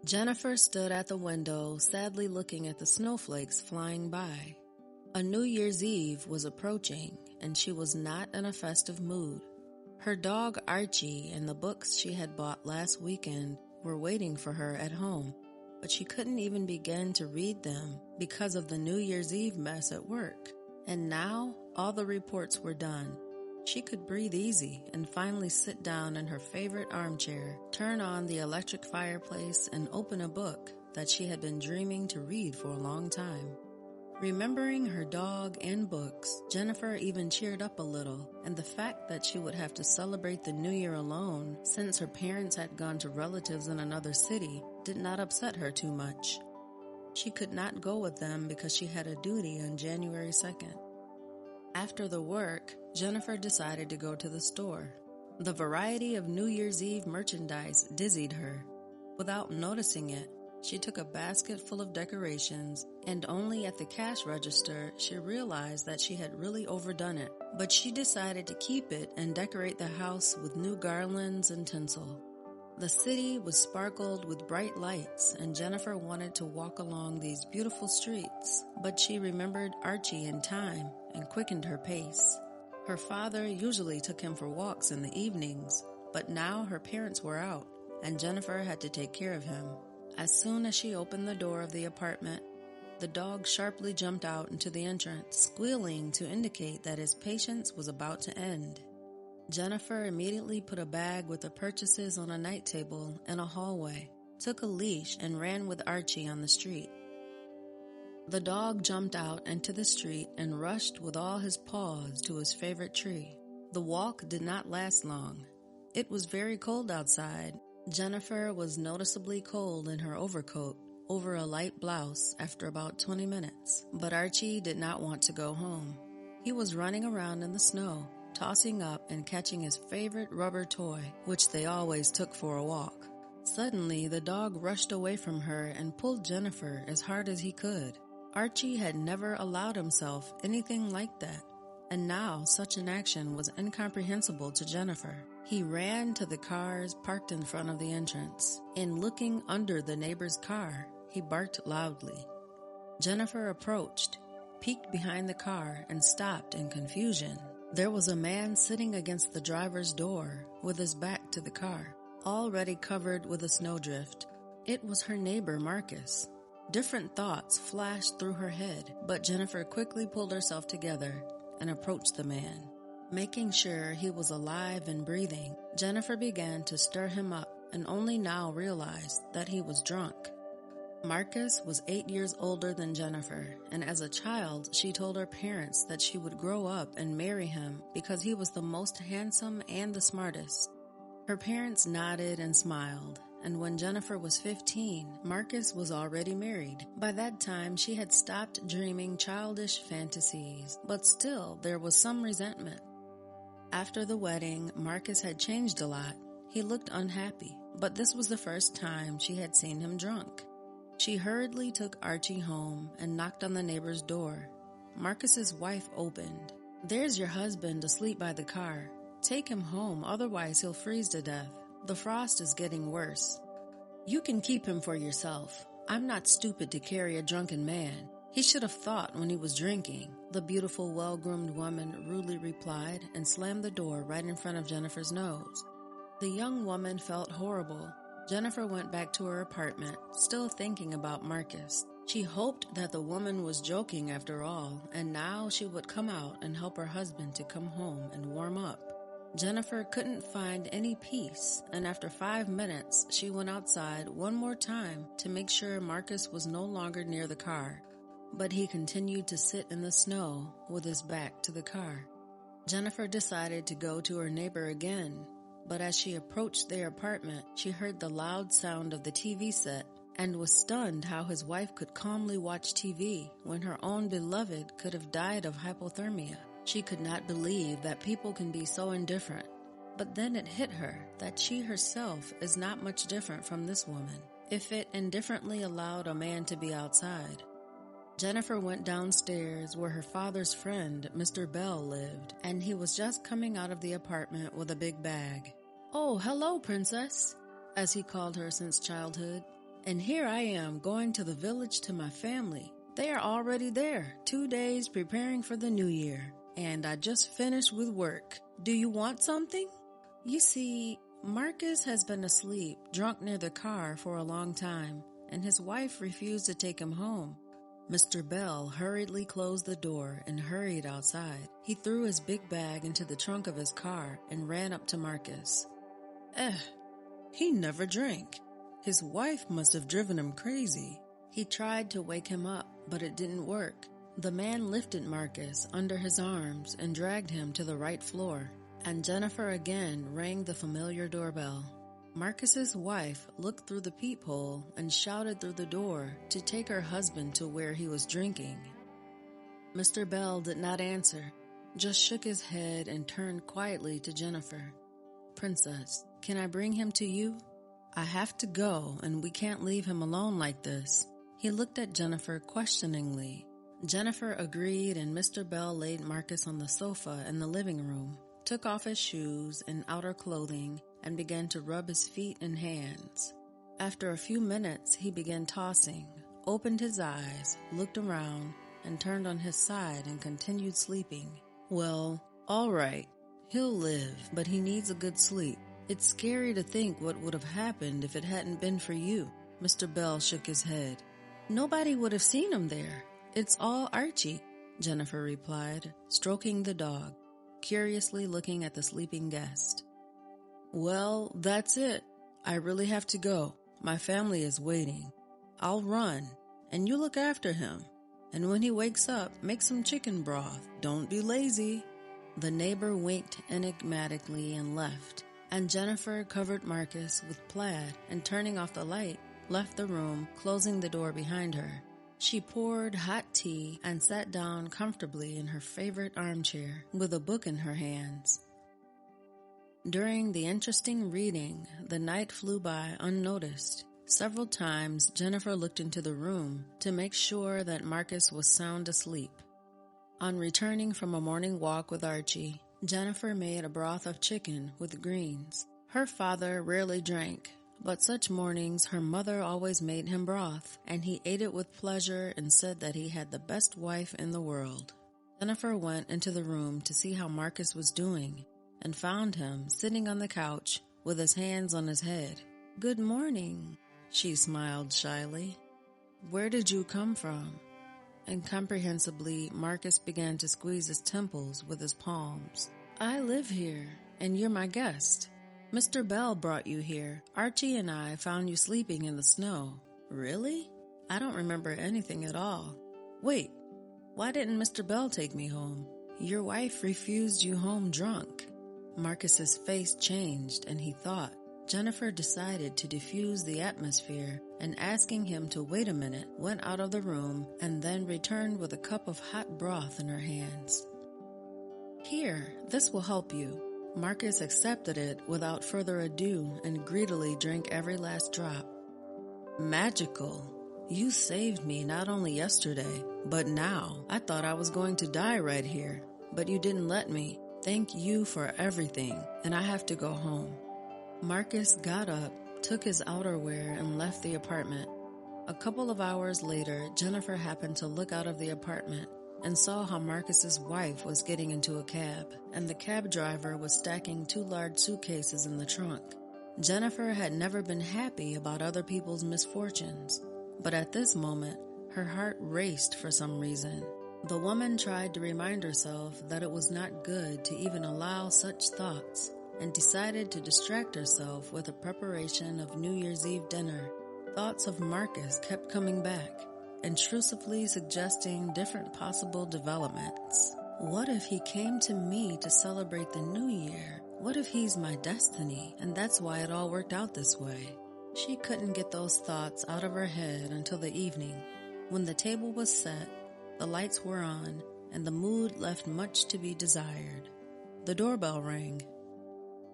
Jennifer stood at the window, sadly looking at the snowflakes flying by. A New Year's Eve was approaching, and she was not in a festive mood. Her dog Archie and the books she had bought last weekend were waiting for her at home, but she couldn't even begin to read them because of the New Year's Eve mess at work. And now, all the reports were done. She could breathe easy and finally sit down in her favorite armchair, turn on the electric fireplace, and open a book that she had been dreaming to read for a long time. Remembering her dog and books, Jennifer even cheered up a little, and the fact that she would have to celebrate the New Year alone since her parents had gone to relatives in another city did not upset her too much. She could not go with them because she had a duty on January 2nd. After the work, Jennifer decided to go to the store. The variety of New Year's Eve merchandise dizzied her. Without noticing it, she took a basket full of decorations, and only at the cash register she realized that she had really overdone it. But she decided to keep it and decorate the house with new garlands and tinsel. The city was sparkled with bright lights, and Jennifer wanted to walk along these beautiful streets, but she remembered Archie in time and quickened her pace. Her father usually took him for walks in the evenings, but now her parents were out, and Jennifer had to take care of him. As soon as she opened the door of the apartment, the dog sharply jumped out into the entrance, squealing to indicate that his patience was about to end. Jennifer immediately put a bag with the purchases on a night table in a hallway, took a leash, and ran with Archie on the street. The dog jumped out into the street and rushed with all his paws to his favorite tree. The walk did not last long. It was very cold outside. Jennifer was noticeably cold in her overcoat over a light blouse after about 20 minutes, but Archie did not want to go home. He was running around in the snow, tossing up and catching his favorite rubber toy, which they always took for a walk. Suddenly, the dog rushed away from her and pulled Jennifer as hard as he could. Archie had never allowed himself anything like that, and now such an action was incomprehensible to Jennifer. He ran to the cars parked in front of the entrance, and looking under the neighbor's car, he barked loudly. Jennifer approached, peeked behind the car, and stopped in confusion. There was a man sitting against the driver's door with his back to the car, already covered with a snowdrift. It was her neighbor, Marcus. Different thoughts flashed through her head, but Jennifer quickly pulled herself together and approached the man. Making sure he was alive and breathing, Jennifer began to stir him up and only now realized that he was drunk. Marcus was 8 years older than Jennifer, and as a child, she told her parents that she would grow up and marry him because he was the most handsome and the smartest. Her parents nodded and smiled, and when Jennifer was 15, Marcus was already married. By that time, she had stopped dreaming childish fantasies, but still there was some resentment. After the wedding, Marcus had changed a lot. He looked unhappy, but this was the first time she had seen him drunk. She hurriedly took Archie home and knocked on the neighbor's door. Marcus's wife opened. "There's your husband asleep by the car. Take him home, otherwise he'll freeze to death. The frost is getting worse. You can keep him for yourself. I'm not stupid to carry a drunken man. He should have thought when he was drinking," the beautiful, well-groomed woman rudely replied and slammed the door right in front of Jennifer's nose. The young woman felt horrible. Jennifer went back to her apartment, still thinking about Marcus. She hoped that the woman was joking after all, and now she would come out and help her husband to come home and warm up. Jennifer couldn't find any peace, and after 5 minutes, she went outside one more time to make sure Marcus was no longer near the car. But he continued to sit in the snow with his back to the car. Jennifer decided to go to her neighbor again, but as she approached their apartment, she heard the loud sound of the TV set and was stunned how his wife could calmly watch TV when her own beloved could have died of hypothermia. She could not believe that people can be so indifferent, but then it hit her that she herself is not much different from this woman, if it indifferently allowed a man to be outside. Jennifer went downstairs where her father's friend, Mr. Bell, lived, and he was just coming out of the apartment with a big bag. "Oh, hello, princess," as he called her since childhood. And here I am going to the village to my family. They are already there, 2 days preparing for the new year. And I just finished with work. Do you want something? You see, Marcus has been asleep, drunk near the car for a long time, and his wife refused to take him home. Mr. Bell hurriedly closed the door and hurried outside. He threw his big bag into the trunk of his car and ran up to Marcus. He never drank. His wife must have driven him crazy. He tried to wake him up, but it didn't work. The man lifted Marcus under his arms and dragged him to the right floor, and Jennifer again rang the familiar doorbell. Marcus's wife looked through the peephole and shouted through the door to take her husband to where he was drinking. Mr. Bell did not answer, just shook his head and turned quietly to Jennifer. Princess, can I bring him to you? I have to go, and we can't leave him alone like this. He looked at Jennifer questioningly. Jennifer agreed, and Mr. Bell laid Marcus on the sofa in the living room, took off his shoes and outer clothing, and began to rub his feet and hands. After a few minutes, he began tossing, opened his eyes, looked around, and turned on his side and continued sleeping. Well, all right. He'll live, but he needs a good sleep. It's scary to think what would have happened if it hadn't been for you. Mr. Bell shook his head. Nobody would have seen him there. It's all Archie, Jennifer replied, stroking the dog, curiously looking at the sleeping guest. Well, that's it. I really have to go. My family is waiting. I'll run, and you look after him. And when he wakes up, make some chicken broth. Don't be lazy. The neighbor winked enigmatically and left, and Jennifer covered Marcus with plaid and, turning off the light, left the room, closing the door behind her. She poured hot tea and sat down comfortably in her favorite armchair with a book in her hands. During the interesting reading, the night flew by unnoticed. Several times, Jennifer looked into the room to make sure that Marcus was sound asleep. On returning from a morning walk with Archie, Jennifer made a broth of chicken with greens. Her father rarely drank, but such mornings her mother always made him broth, and he ate it with pleasure and said that he had the best wife in the world. Jennifer went into the room to see how Marcus was doing, and found him sitting on the couch with his hands on his head. "Good morning," she smiled shyly. "Where did you come from?" Incomprehensibly, Marcus began to squeeze his temples with his palms. "I live here, and you're my guest. Mr. Bell brought you here. Archie and I found you sleeping in the snow." "Really? I don't remember anything at all." "Wait, why didn't Mr. Bell take me home?" "Your wife refused you home drunk." Marcus's face changed, and he thought. Jennifer decided to diffuse the atmosphere, and asking him to wait a minute, went out of the room and then returned with a cup of hot broth in her hands. "Here, this will help you." Marcus accepted it without further ado and greedily drank every last drop. "Magical. You saved me not only yesterday, but now. I thought I was going to die right here, but you didn't let me. Thank you for everything, and I have to go home." Marcus got up, took his outerwear, and left the apartment. A couple of hours later, Jennifer happened to look out of the apartment and saw how Marcus's wife was getting into a cab, and the cab driver was stacking 2 large suitcases in the trunk. Jennifer had never been happy about other people's misfortunes, but at this moment, her heart raced for some reason. The woman tried to remind herself that it was not good to even allow such thoughts, and decided to distract herself with the preparation of New Year's Eve dinner. Thoughts of Marcus kept coming back, intrusively suggesting different possible developments. What if he came to me to celebrate the new year? What if he's my destiny, and that's why it all worked out this way? She couldn't get those thoughts out of her head until the evening, when the table was set, the lights were on, and the mood left much to be desired. The doorbell rang.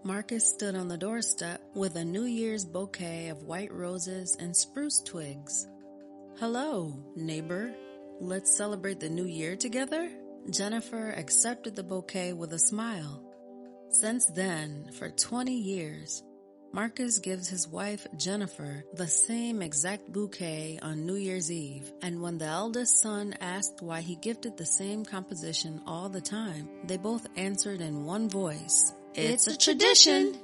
Marcus stood on the doorstep with a New Year's bouquet of white roses and spruce twigs. "Hello, neighbor. Let's celebrate the new year together?" Jennifer accepted the bouquet with a smile. Since then, for 20 years, Marcus gives his wife, Jennifer, the same exact bouquet on New Year's Eve, and when the eldest son asked why he gifted the same composition all the time, they both answered in one voice, "It's a tradition."